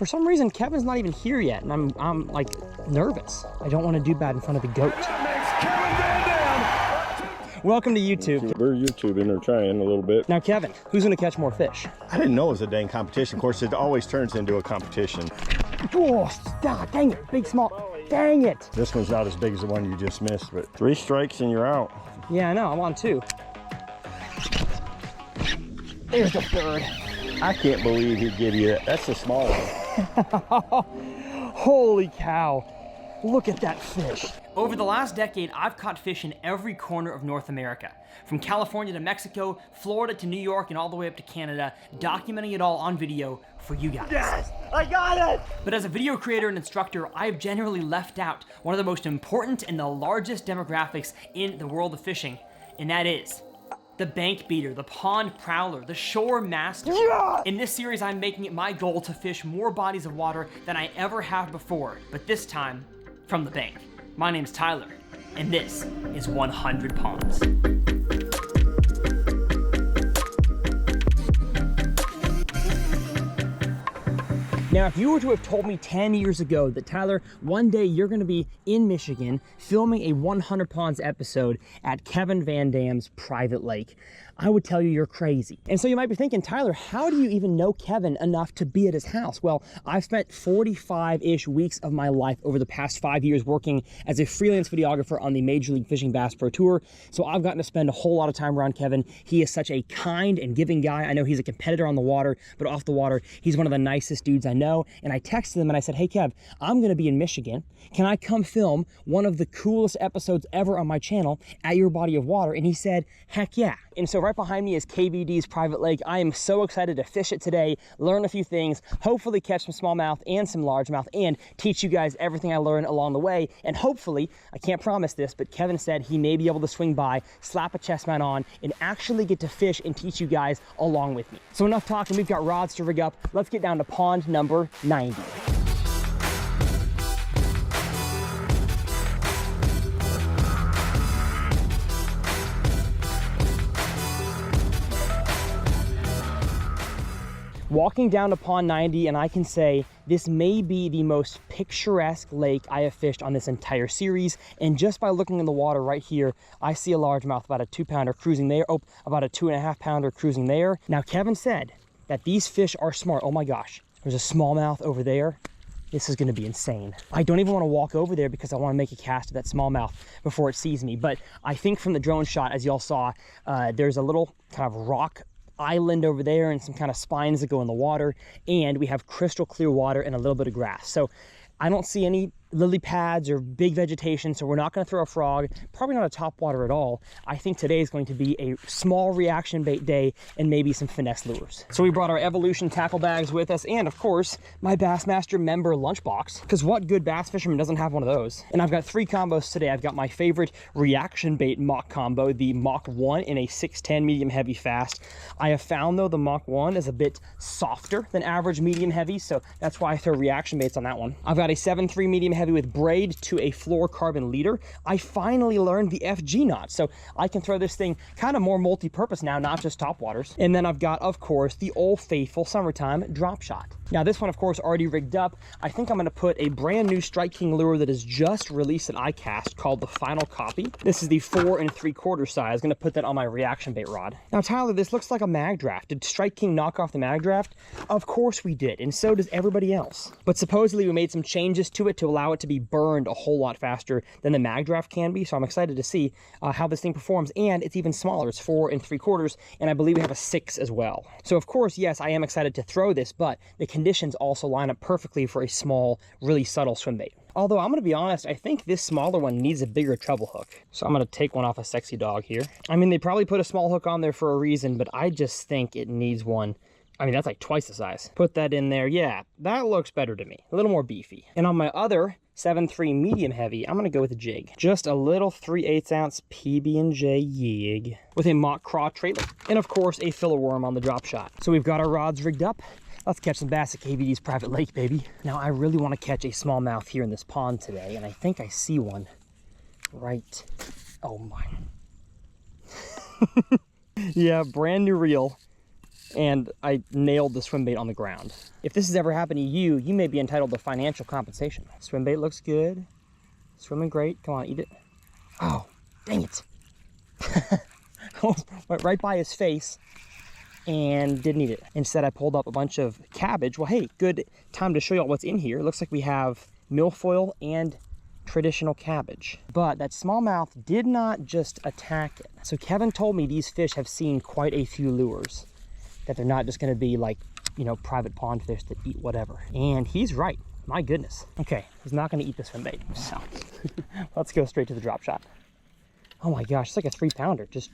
For some reason, Kevin's not even here yet, and I'm like nervous. I don't want to do bad in front of the goat. Welcome to YouTube. We're YouTubing or trying a little bit. Now, Kevin, who's going to catch more fish? I didn't know it was a dang competition. Of course, it always turns into a competition. Oh, stop. Dang it. Big, small. Dang it. This one's not as big as the one you just missed, but 3 strikes and you're out. Yeah, I know. I'm on 2. There's the 3rd. I can't believe he'd give you that. That's the small one. Holy cow. Look at that fish. Over the last decade, I've caught fish in every corner of North America. From California to Mexico, Florida to New York, and all the way up to Canada, documenting it all on video for you guys. Yes, I got it! But as a video creator and instructor, I've generally left out one of the most important and the largest demographics in the world of fishing, and that is the bank beater, the pond prowler, the shore master. Yeah! In this series, I'm making it my goal to fish more bodies of water than I ever have before, but this time, from the bank. My name's Tyler, and this is 100 Ponds. Now, if you were to have told me 10 years ago that, Tyler, one day you're going to be in Michigan filming a 100 Ponds episode at Kevin VanDam's private lake, I would tell you you're crazy. And so you might be thinking, Tyler, how do you even know Kevin enough to be at his house? Well, I've spent 45-ish weeks of my life over the past 5 years working as a freelance videographer on the Major League Fishing Bass Pro Tour. So I've gotten to spend a whole lot of time around Kevin. He is such a kind and giving guy. I know he's a competitor on the water, but off the water, he's one of the nicest dudes I know. And I texted him and I said, hey, Kev, I'm going to be in Michigan. Can I come film one of the coolest episodes ever on my channel at your body of water? And he said, heck yeah. And so right behind me is KVD's private lake. I am so excited to fish it today, learn a few things, hopefully catch some smallmouth and some largemouth, and teach you guys everything I learned along the way. And hopefully, I can't promise this, but Kevin said he may be able to swing by, slap a chest mount on, and actually get to fish and teach you guys along with me. So enough talking, we've got rods to rig up. Let's get down to pond number 90. Walking down to pond 90, and I can say this may be the most picturesque lake I have fished on this entire series. And just by looking in the water right here, I see a largemouth, about a 2-pounder cruising there. Oh, about a 2.5-pounder cruising there. Now, Kevin said that these fish are smart. Oh my gosh, there's a smallmouth over there. This is gonna be insane. I don't even wanna walk over there because I wanna make a cast of that smallmouth before it sees me. But I think from the drone shot, as y'all saw, there's a little kind of rock island over there and some kind of spines that go in the water, and we have crystal clear water and a little bit of grass. So I don't see any lily pads or big vegetation, so we're not going to throw a frog, probably not a top water at all. I think today is going to be a small reaction bait day and maybe some finesse lures. So we brought our Evolution tackle bags with us, and of course my Bassmaster member lunchbox, because what good bass fisherman doesn't have one of those? And I've got 3 combos today. I've got my favorite reaction bait Mach combo, the Mach 1 in a 610 medium heavy fast. I have found though the Mach 1 is a bit softer than average medium heavy, so that's why I throw reaction baits on that one. I've got a 7.3 medium heavy with braid to a fluorocarbon leader. I finally learned the FG knot, so I can throw this thing kind of more multi-purpose now, not just top waters. And then I've got, of course, the old faithful summertime drop shot. Now this one, of course, already rigged up. I think I'm going to put a brand new Strike King lure that is just released at iCast called the Final Copy. This is the 4 3/4 size. Going to put that on my reaction bait rod. Now Tyler, this looks like a mag draft. Did Strike King knock off the mag draft? Of course we did, and so does everybody else. But supposedly we made some changes to it to allow it to be burned a whole lot faster than the mag draft can be. So I'm excited to see how this thing performs, and it's even smaller. It's 4 3/4, and I believe we have a 6 as well. So of course, yes, I am excited to throw this, but the conditions also line up perfectly for a small, really subtle swim bait. Although I'm going to be honest, I think this smaller one needs a bigger treble hook. So I'm going to take one off a Sexy Dog here. I mean, they probably put a small hook on there for a reason, but I just think it needs one. I mean, that's like twice the size. Put that in there. Yeah, that looks better to me. A little more beefy. And on my other 7.3 medium heavy, I'm going to go with a jig. Just a little 3/8 ounce PB&J yig with a Mach craw trailer. And of course, a filler worm on the drop shot. So we've got our rods rigged up. Let's catch some bass at KVD's private lake, baby. Now, I really want to catch a smallmouth here in this pond today, and I think I see one right. Oh my. Yeah, brand new reel. and I nailed the swim bait on the ground. If this has ever happened to you, you may be entitled to financial compensation. Swim bait looks good. Swimming great. Come on, eat it. Oh, dang it. Went right by his face and didn't eat it. Instead, I pulled up a bunch of cabbage. Well, hey, good time to show y'all what's in here. It looks like we have milfoil and traditional cabbage. But that smallmouth did not just attack it. So Kevin told me these fish have seen quite a few lures, that they're not just gonna be like, you know, private pond fish that eat whatever. And he's right. My goodness. Okay, he's not gonna eat the swim bait. So let's go straight to the drop shot. Oh my gosh, it's like a 3-pounder, just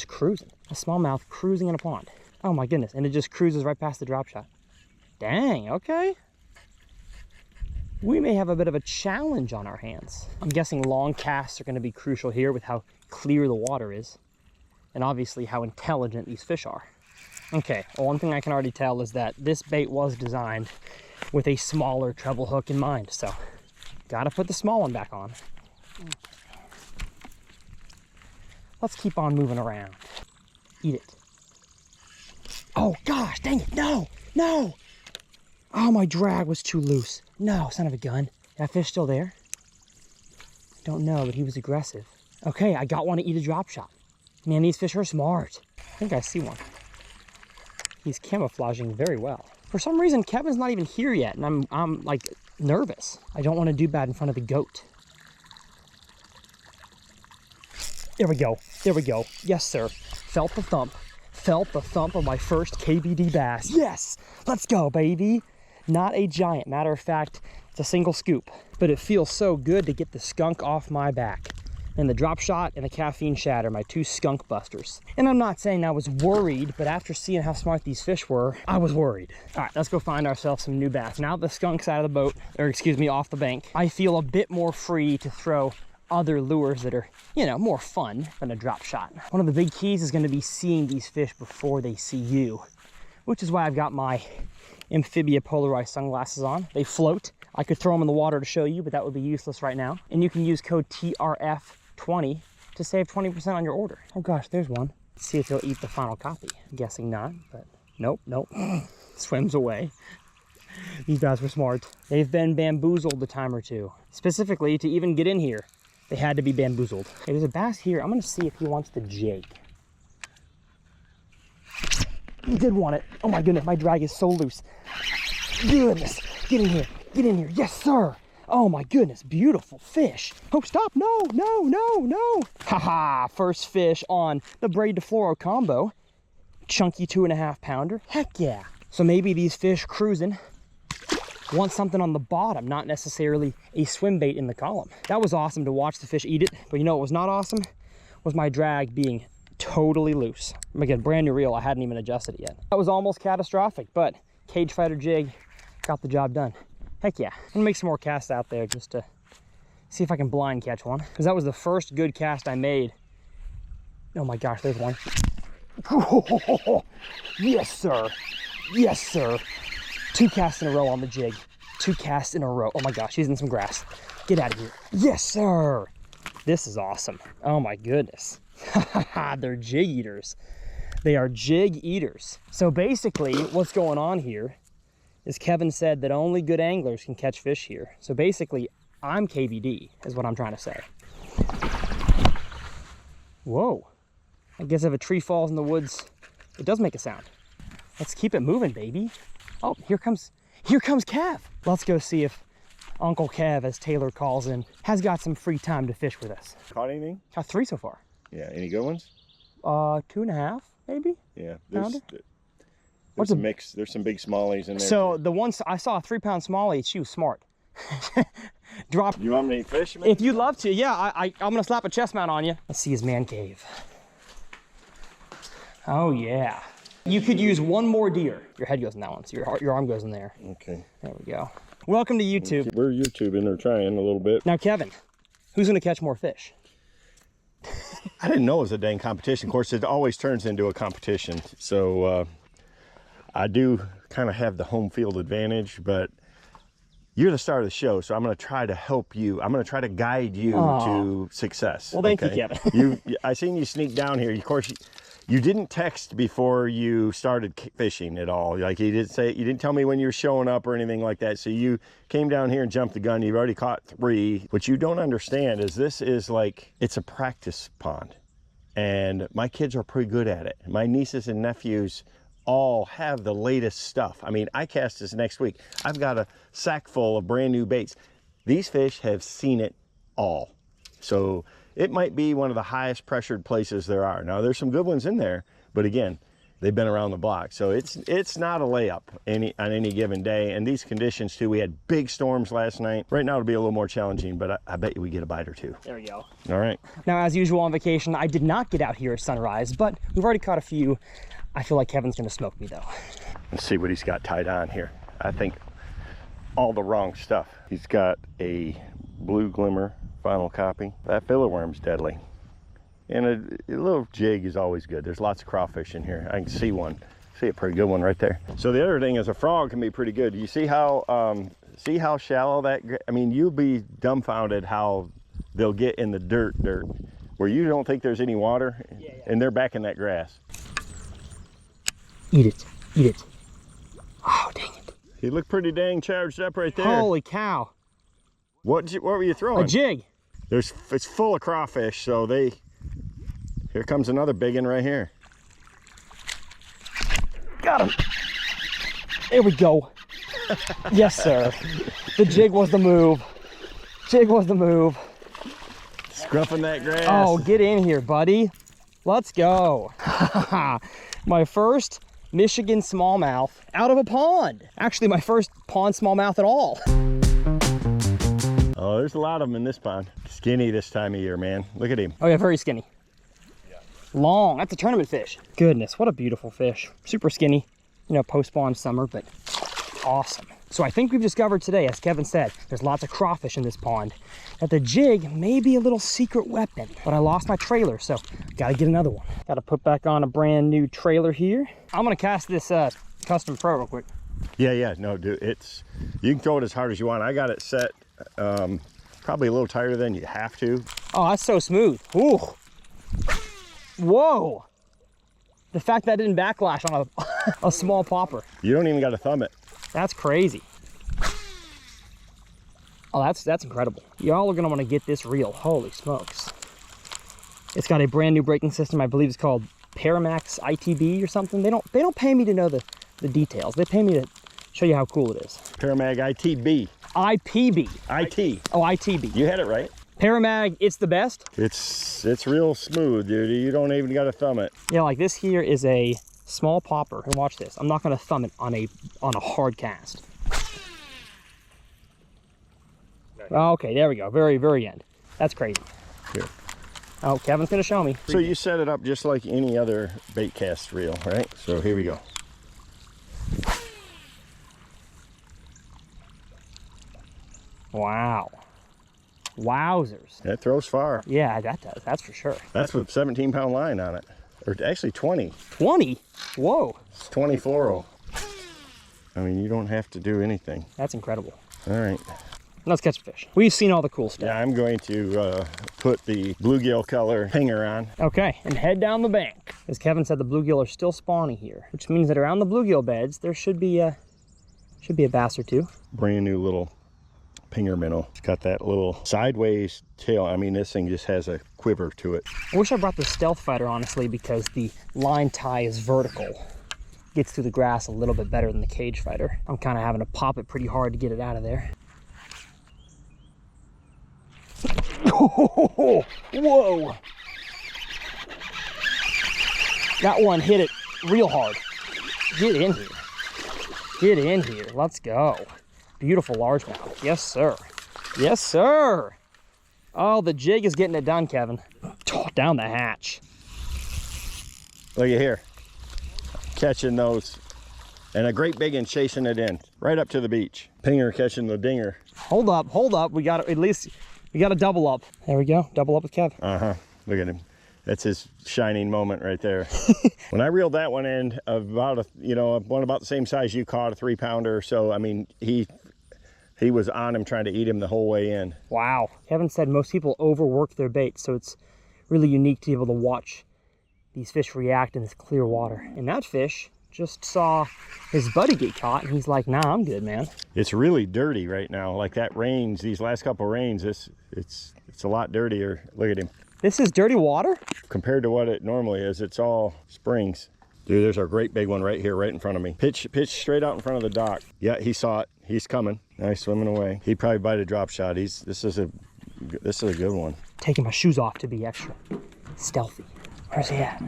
cruising. A smallmouth cruising in a pond. Oh my goodness, and it just cruises right past the drop shot. Dang, okay. We may have a bit of a challenge on our hands. I'm guessing long casts are gonna be crucial here with how clear the water is, and obviously how intelligent these fish are. Okay, well, one thing I can already tell is that this bait was designed with a smaller treble hook in mind, so gotta put the small one back on. Let's keep on moving around. Eat it. Oh gosh, dang it, no, no. Oh, my drag was too loose. No, son of a gun. That fish still there? Don't know, but he was aggressive. Okay, I got one to eat a drop shot. Man, these fish are smart. I think I see one. He's camouflaging very well. For some reason, Kevin's not even here yet, and I'm like nervous. I don't want to do bad in front of the goat. There we go. There we go. Yes, sir. Felt the thump. Felt the thump of my first KVD bass. Yes! Let's go, baby. Not a giant. Matter of fact, it's a single scoop. But it feels so good to get the skunk off my back. And the drop shot and the caffeine shatter, my 2 skunk busters. And I'm not saying I was worried, but after seeing how smart these fish were, I was worried. All right, let's go find ourselves some new bass. Now the skunk's out of the boat, or excuse me, off the bank, I feel a bit more free to throw other lures that are, you know, more fun than a drop shot. One of the big keys is gonna be seeing these fish before they see you, which is why I've got my Amphibia polarized sunglasses on. They float. I could throw them in the water to show you, but that would be useless right now. And you can use code TRF20 to save 20% on your order. Oh gosh, there's one. Let's see if he'll eat the final copy. I'm guessing not, but nope, nope. Swims away. These guys were smart. They've been bamboozled a time or two. Specifically, to even get in here, they had to be bamboozled. Okay, there's a bass here. I'm gonna see if he wants to jig. He did want it. Oh my goodness, my drag is so loose. Goodness, get in here, get in here. Yes, sir. Oh my goodness, beautiful fish. Oh, stop, no, no, no, no. Haha, first fish on the braid to fluoro combo. Chunky 2.5 pounder, heck yeah. So maybe these fish cruising want something on the bottom, not necessarily a swim bait in the column. That was awesome to watch the fish eat it, but you know what was not awesome? Was my drag being totally loose. Again, brand new reel, I hadn't even adjusted it yet. That was almost catastrophic, but cage fighter jig got the job done. Heck yeah. I'm gonna make some more casts out there just to see if I can blind catch one, because that was the first good cast I made. Oh my gosh, there's one. Yes, sir. Yes, sir. 2 casts in a row on the jig. 2 casts in a row. Oh my gosh, he's in some grass. Get out of here. Yes, sir. This is awesome. Oh my goodness. They're jig eaters. They are jig eaters. So basically what's going on here is Kevin said that only good anglers can catch fish here. So basically I'm KVD is what I'm trying to say. Whoa. I guess if a tree falls in the woods, it does make a sound. Let's keep it moving, baby. Oh, here comes Kev. Let's go see if Uncle Kev, as Taylor calls him, has got some free time to fish with us. Caught anything? Caught 3 so far. Yeah, any good ones? 2.5 maybe. Yeah, Pounder? there's a mix. There's some big smallies in there. So the ones I saw, a 3-pound smallie, she was smart. Drop. You want me to fish, man? If you'd love to, yeah. I'm gonna slap a chest mount on you. Let's see his man cave. Oh yeah. You could use one more deer. Your head goes in that one, so your arm goes in there. Okay. There we go. Welcome to YouTube. We're YouTubing or trying a little bit. Now, Kevin, who's gonna catch more fish? I didn't know it was a dang competition. Of course, it always turns into a competition. So I do kind of have the home field advantage, but you're the star of the show, so I'm going to try to help you. I'm going to try to guide you to success. Well, thank you, Kevin. I seen you sneak down here. Of course, You didn't text before you started fishing at all. Like you didn't tell me when you were showing up or anything like that. So you came down here and jumped the gun. You've already caught 3. What you don't understand is this is like, it's a practice pond. And my kids are pretty good at it. My nieces and nephews all have the latest stuff. I mean, I cast this next week. I've got a sack full of brand new baits. These fish have seen it all. So it might be one of the highest pressured places there are. Now there's some good ones in there, but again, they've been around the block. So it's not a layup on any given day. And these conditions too, we had big storms last night. Right now it'll be a little more challenging, but I bet you we get a bite or 2. There we go. All right. Now, as usual on vacation, I did not get out here at sunrise, but we've already caught a few. I feel like Kevin's gonna smoke me though. Let's see what he's got tied on here. I think all the wrong stuff. He's got a blue glimmer final copy. That filler worm's deadly. And a little jig is always good. There's lots of crawfish in here. I can see one. See a pretty good one right there. So the other thing is a frog can be pretty good. You see how shallow that, I mean, you'll be dumbfounded how they'll get in the dirt where you don't think there's any water, and they're back in that grass. Eat it, eat it. Oh, dang it. He looked pretty dang charged up right there. Holy cow. What were you throwing? A jig. It's full of crawfish, so here comes another big one right here. Got him. There we go. Yes, sir. The jig was the move. Jig was the move. Scruffing that grass. Oh, get in here, buddy. Let's go. My first Michigan smallmouth out of a pond. Actually, my first pond smallmouth at all. Oh, there's a lot of them in this pond. Skinny this time of year, man. Look at him. Oh yeah, very skinny. Long, that's a tournament fish. Goodness, what a beautiful fish. Super skinny, you know, post-spawn summer, but awesome. So I think we've discovered today, as Kevin said, there's lots of crawfish in this pond, that the jig may be a little secret weapon, but I lost my trailer, so gotta get another one. Gotta put back on a brand new trailer here. I'm gonna cast this Custom Pro real quick. Yeah, no, dude, you can throw it as hard as you want. I got it set probably a little tighter than you have to. Oh, that's so smooth. Ooh. Whoa. The fact that I didn't backlash on a small popper. You don't even got to thumb it. That's crazy. Oh, that's incredible. Y'all are gonna want to get this reel. Holy smokes. It's got a brand new braking system. I believe it's called Paramax ITB or something. They don't pay me to know the details. They pay me to show you how cool it is. Paramag ITB. IPB. IT. Oh, ITB. You had it right. Paramag, it's the best. It's real smooth, dude. You don't even got to thumb it. Yeah, like this here is a small popper. And watch this. I'm not gonna thumb it on a hard cast. Okay, there we go. Very, very end. That's crazy. Here. Oh, Kevin's gonna show me. So you set it up just like any other bait cast reel, right? So here we go. Wow. Wowzers. That throws far. Yeah, that does. That's for sure. That's with 17-pound line on it. Or actually 20. 20? Whoa. It's 24. I mean, you don't have to do anything. That's incredible. All right. Let's catch a fish. We've seen all the cool stuff. Yeah, I'm going to put the bluegill color hanger on. Okay, and head down the bank. As Kevin said, the bluegill are still spawning here, which means that around the bluegill beds, there should be a bass or two. Brand new little pinger minnow. It's got that little sideways tail. I mean, this thing just has a quiver to it. I wish I brought the Stealth Fighter, honestly, because the line tie is vertical. Gets through the grass a little bit better than the Cage Fighter. I'm kind of having to pop it pretty hard to get it out of there. Whoa! That one hit it real hard. Get in here. Get in here. Let's go. Beautiful largemouth. Yes, sir. Yes, sir. Oh, the jig is getting it done, Kevin. Oh, down the hatch. Look at here. Catching those. And a great big one chasing it in. Right up to the beach. Pinger catching the dinger. Hold up, hold up. We got to at least, we got to double up. There we go. Double up with Kev. Uh-huh. Look at him. That's his shining moment right there. When I reeled that one in, about one about the same size you caught, a 3-pounder. So, I mean, he was on him trying to eat him the whole way in. Wow. Kevin said most people overwork their bait, so it's really unique to be able to watch these fish react in this clear water. And that fish just saw his buddy get caught, and he's like, nah, I'm good, man. It's really dirty right now. Like that rains, these last couple rains, it's a lot dirtier. Look at him. This is dirty water? Compared to what it normally is, it's all springs. Dude, there's a great big one right here, right in front of me. Pitch straight out in front of the dock. Yeah, he saw it. He's coming. Now he's swimming away. He'd probably bite a drop shot. This is a good one. Taking my shoes off to be extra stealthy. Where's he at?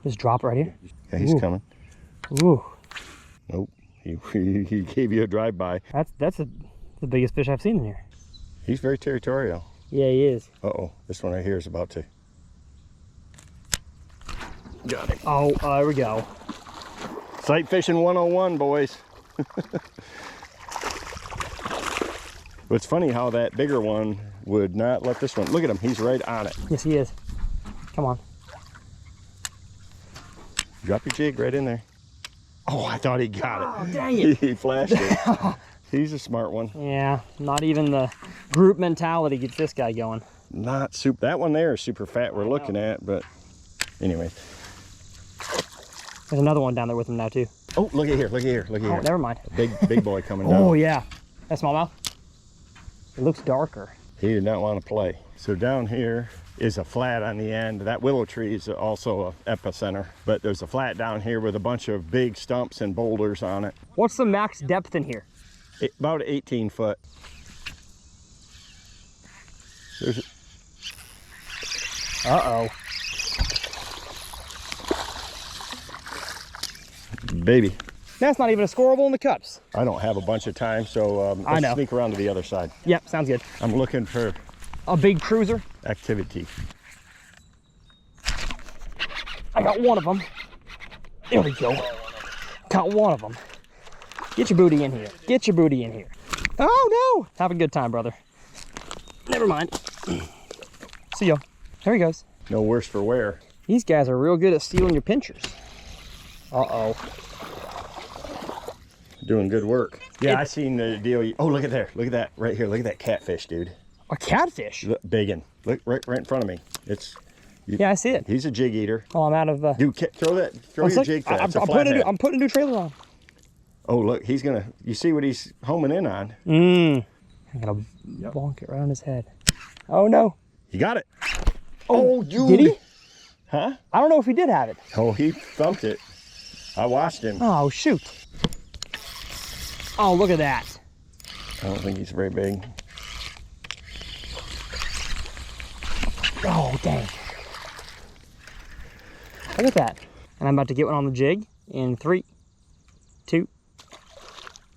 Just drop right here? Yeah, he's coming. Ooh. Nope. He gave you a drive-by. That's the biggest fish I've seen in here. He's very territorial. Yeah, he is. Uh-oh. This one right here is about to. Got him. Oh, there we go. Sight fishing 101, boys. It's funny how that bigger one would not let this one. Look at him. He's right on it. Yes, he is. Come on. Drop your jig right in there. Oh, I thought he got it. Oh, dang it. He flashed it. He's a smart one. Yeah, not even the group mentality gets this guy going. Not super. That one there is super fat we're looking at, but anyway. There's another one down there with him now too. Oh, look at here, look at here, look at here. Oh, never mind. Big boy coming down. Oh yeah, that smallmouth. It looks darker. He did not want to play. So down here is a flat on the end. That willow tree is also a epicenter, but there's a flat down here with a bunch of big stumps and boulders on it. What's the max depth in here? About 18 foot. There's Uh-oh. baby. That's not even a scoreable in the cups. I don't have a bunch of time, so let's sneak around to the other side. Yep, sounds good. I'm looking for A big cruiser. activity. I got one of them. There we go. Got one of them. Get your booty in here. Get your booty in here. Oh no! Have a good time, brother. Never mind. See ya. There he goes. No worse for wear. These guys are real good at stealing your pinchers. Uh-oh. Doing good work. Yeah, I seen the deal. Oh, look at there. Look at that right here. Look at that catfish, dude. A catfish? Look, biggin. Look right in front of me. Yeah, I see it. He's a jig eater. Oh, I'm out of... Dude, throw your jig flat. I'm putting a new trailer on. Oh, look, he's gonna, you see what he's homing in on? I'm gonna bonk it right on his head. Oh no. You got it. Oh, dude. Did he? Huh? I don't know if he did have it. Oh, he thumped it. I watched him. Oh, shoot. Oh, look at that. I don't think he's very big. Oh, dang. Look at that. And I'm about to get one on the jig in 3, 2,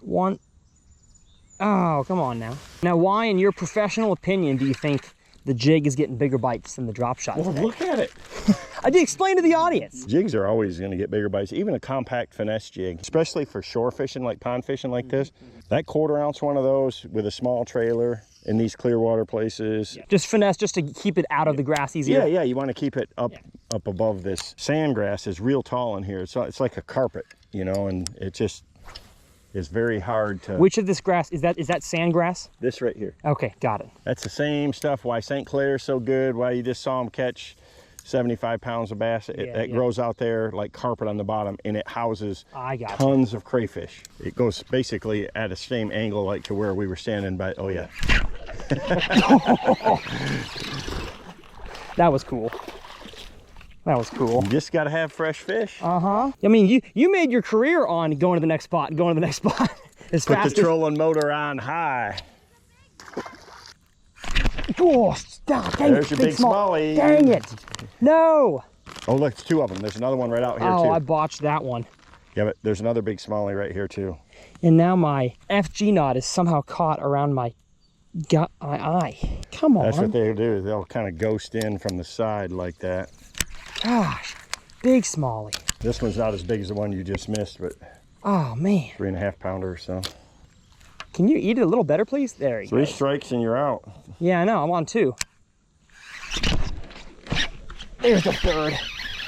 1. Oh, come on now. Now, why, in your professional opinion, do you think the jig is getting bigger bites than the drop shot Well, today? look at it. I did explain to the audience. Jigs are always going to get bigger bites, even a compact finesse jig, especially for shore fishing, like pond fishing like this. That 1/4 ounce one of those with a small trailer in these clear water places. Just finesse, just to keep it out of the grass easier. Yeah, you want to keep it up above this. Sandgrass is real tall in here. It's like a carpet, you know, and it just is very hard to... Which of this grass, is that sandgrass? This right here. Okay, got it. That's the same stuff why St. Clair's so good, why you just saw them catch 75 pounds of bass. It grows out there like carpet on the bottom, and it houses tons of crayfish. It goes basically at the same angle like to where we were standing by. Oh yeah. That was cool. That was cool. You just got to have fresh fish. Uh-huh. I mean, you made your career on going to the next spot, going to the next spot as Put fast the trolling motor on high. Oh, stop. Dang There's it. your big smallie. Dang it. No. Oh, look, it's 2 of them. There's another one right out here, too. Oh, I botched that one. Yeah, but there's another big smallie right here, too. And now my FG knot is somehow caught around my eye. Come on. That's what they'll do. They'll kind of ghost in from the side like that. Gosh, big smallie. This one's not as big as the one you just missed, but Oh, man. 3.5 pounder or so. Can you eat it a little better, please? There you go. 3 strikes and you're out. Yeah, I know. I'm on 2. There's the third.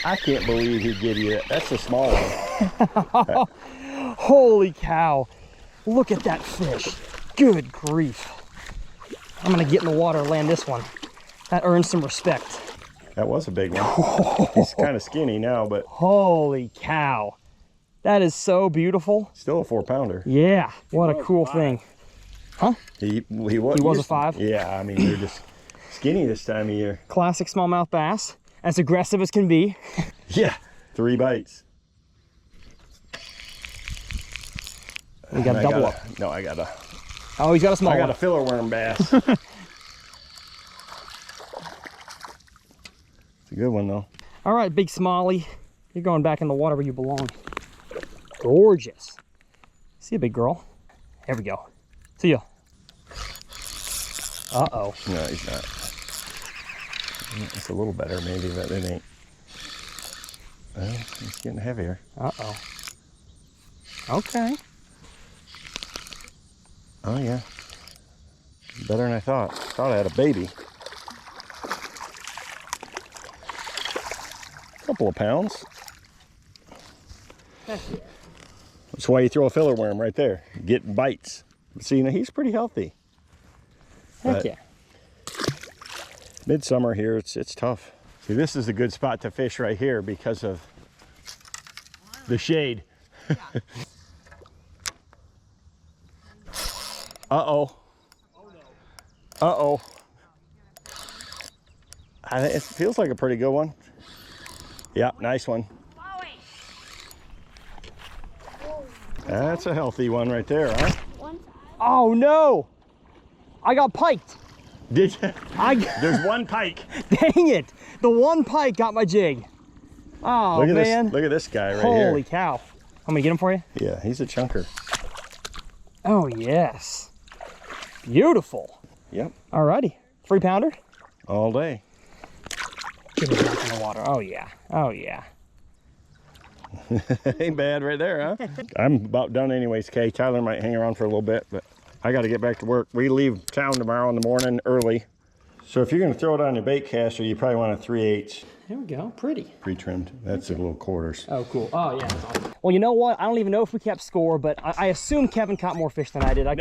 I can't believe he'd give you that. That's a small one. Holy cow. Look at that fish. Good grief. I'm going to get in the water and land this one. That earns some respect. That was a big one. He's kind of skinny now, but Holy cow. That is so beautiful. still a 4-pounder. Yeah, what a cool thing. Huh? He was a 5? Yeah, I mean, they're just skinny this time of year. Classic smallmouth bass. As aggressive as can be. Yeah, 3 bites. We got a double up. No, I got a. Oh, he's got a small I got one. a filler worm bass. It's a good one though. All right, big smallie. You're going back in the water where you belong. Gorgeous. See a big girl. There we go. See ya. Uh-oh. No, he's not. It's a little better maybe, but it ain't. Well, it's getting heavier. Uh-oh. Okay. Oh yeah. Better than I thought. Thought I had a baby. Couple of pounds. Heck yeah. That's why you throw a filler worm right there. Getting bites. See, you know, he's pretty healthy. Heck But yeah. Midsummer here, it's tough. See, this is a good spot to fish right here because of the shade. Uh-oh. Uh-oh. I think it feels like a pretty good one. Yeah, nice one. That's a healthy one right there, huh? Oh no! I got piked. Did you? There's one pike. Dang it! The one pike got my jig. Oh Look at man! this. Look at this guy right here. Holy cow! I'm gonna get him for you. Yeah, he's a chunker. Oh yes. Beautiful. Yep. Alrighty. 3-pounder. All day. Get him back in the water. Oh yeah. Oh yeah. Ain't bad right there, huh? I'm about done anyways, Kay. Tyler might hang around for a little bit, but I got to get back to work. We leave town tomorrow in the morning early. So if you're going to throw it on your bait caster, you probably want a 3/8. There we go. Pretty. Pre-trimmed. That's a little quarters. Oh, cool. Oh, yeah. That's awesome. Well, you know what? I don't even know if we kept score, but I assume Kevin caught more fish than I did. I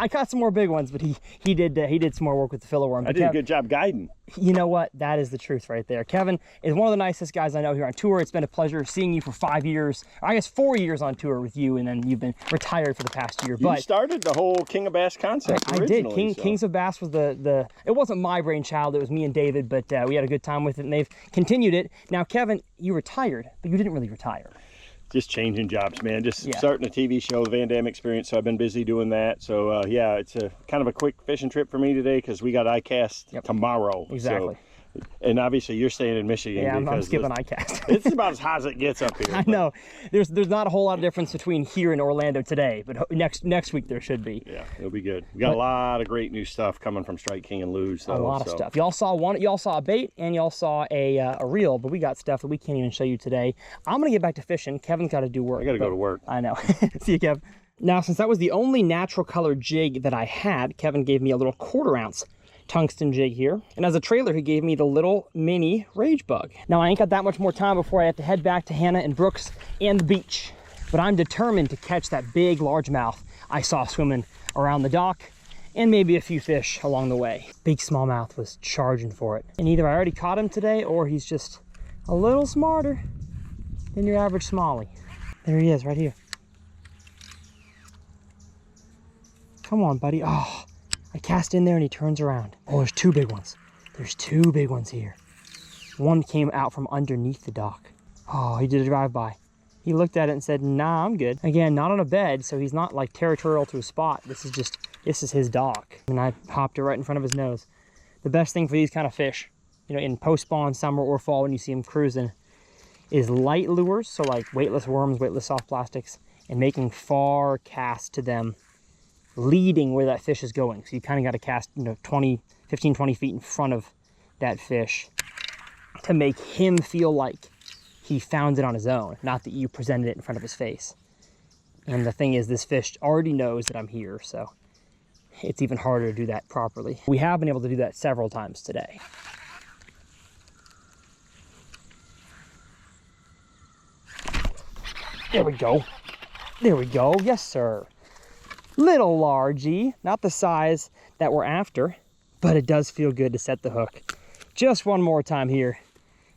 caught some more big ones, but he did some more work with the filler worm. I did a good job guiding. You know what? That is the truth right there. Kevin is one of the nicest guys I know here on tour. It's been a pleasure seeing you for 5 years, or I guess 4 years on tour with you, and then you've been retired for the past year. You started the whole King of Bass concept originally. I did. Kings of Bass was the it wasn't my brainchild, it was me and David, but we had a good time with it, and they've continued it. Now, Kevin, you retired, but you didn't really retire. Just changing jobs, man. Just starting a TV show, the VanDam Experience, so I've been busy doing that. So, yeah, it's a kind of a quick fishing trip for me today because we got ICAST tomorrow. Exactly. So, and obviously, you're staying in Michigan. Yeah, I'm skipping ICAST. It's about as hot as it gets up here. I know. There's not a whole lot of difference between here and Orlando today, but next week there should be. Yeah, it'll be good. We got a lot of great new stuff coming from Strike King and Luge. A lot of stuff. Y'all saw a bait and y'all saw a reel, but we got stuff that we can't even show you today. I'm gonna get back to fishing. Kevin's got to do work. I got to go to work. I know. See you, Kev. Now, since that was the only natural color jig that I had, Kevin gave me a little 1/4 ounce tungsten jig here, and as a trailer he gave me the little mini rage bug. Now I ain't got that much more time before I have to head back to Hannah and Brooks and the beach, but I'm determined to catch that big largemouth I saw swimming around the dock, and maybe a few fish along the way. Big smallmouth was charging for it, and either I already caught him today or he's just a little smarter than your average smallie. There he is right here. Come on, buddy. Oh, I cast in there and he turns around. Oh, there's 2 big ones. There's 2 big ones here. One came out from underneath the dock. Oh, he did a drive-by. He looked at it and said, nah, I'm good. Again, not on a bed, so he's not like territorial to a spot. This is his dock. And I hopped it right in front of his nose. The best thing for these kind of fish, you know, in post-spawn, summer or fall when you see them cruising, is light lures, so like weightless worms, weightless soft plastics, and making far casts to them, leading where that fish is going. So you kind of got to cast, you know, 15, 20 feet in front of that fish to make him feel like he found it on his own, not that you presented it in front of his face. And the thing is, this fish already knows that I'm here, so it's even harder to do that properly. We have been able to do that several times today. There we go. There we go. Yes, sir. Little largy, not the size that we're after, but it does feel good to set the hook just one more time here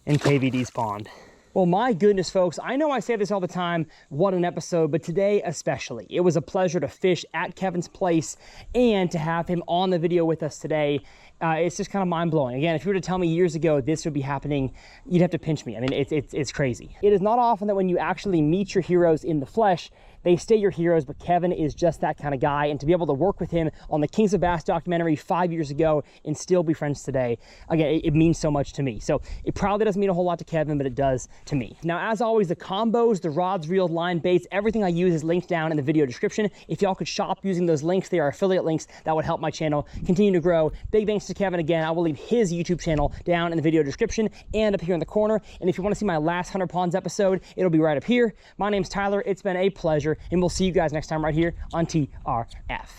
in KVD's pond. Well, my goodness, folks, I know I say this all the time, what an episode, but today especially. It was a pleasure to fish at Kevin's place and to have him on the video with us today. It's just kind of mind-blowing. Again, if you were to tell me years ago this would be happening, you'd have to pinch me. I mean, it's crazy. It is not often that when you actually meet your heroes in the flesh, they stay your heroes, but Kevin is just that kind of guy. And to be able to work with him on the Kings of Bass documentary 5 years ago and still be friends today, again, it means so much to me. So it probably doesn't mean a whole lot to Kevin, but it does to me. Now, as always, the combos, the rods, reels, line, baits, everything I use is linked down in the video description. If y'all could shop using those links, they are affiliate links. That would help my channel continue to grow. Big thanks to Kevin again. I will leave his YouTube channel down in the video description and up here in the corner. And if you want to see my last 100 Ponds episode, it'll be right up here. My name's Tyler. It's been a pleasure, and we'll see you guys next time right here on TRF.